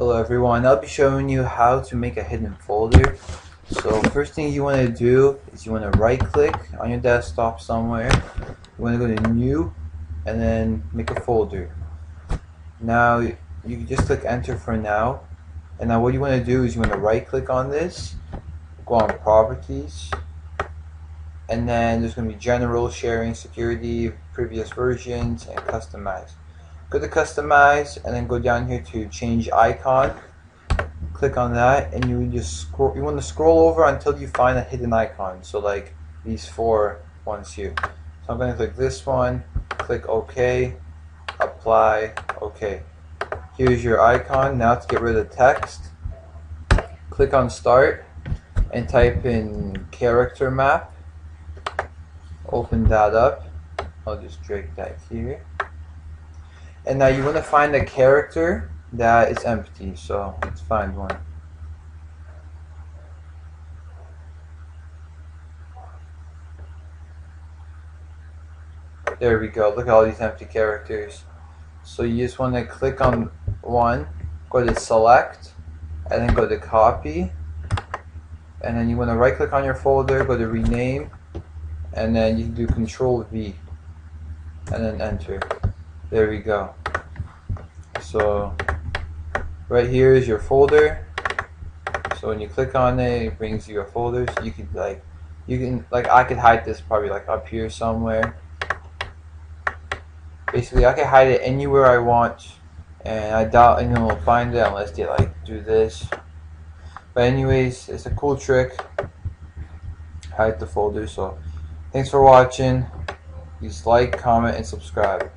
Hello everyone, I'll be showing you how to make a hidden folder. So first thing you want to do is you want to right click on your desktop somewhere. You want to go to new and then make a folder. Now you can just click enter for now. And now what you want to do is you want to right click on this, go on properties, and then there's going to be general, sharing, security, previous versions, and customize. Go to customize and then go down here to change icon. Click on that and you just scroll. You want to scroll over until you find a hidden icon. So like these four ones here. So I'm going to click this one, click OK, apply, OK. Here's your icon. Now to get rid of the text, click on start and type in character map. Open that up. I'll just drag that here. And now you want to find a character that is empty. So let's find one. There we go. Look at all these empty characters. So you just want to click on one, go to select, and then go to copy. And then you want to right click on your folder, go to rename, and then you can do Control V and then enter. There we go. So right here is your folder. So when you click on it, it brings you a folder. So you could I could hide this probably like up here somewhere. Basically, I can hide it anywhere I want, and I doubt anyone will find it unless they like do this. But anyways, it's a cool trick. Hide the folder. So thanks for watching. Please like, comment, and subscribe.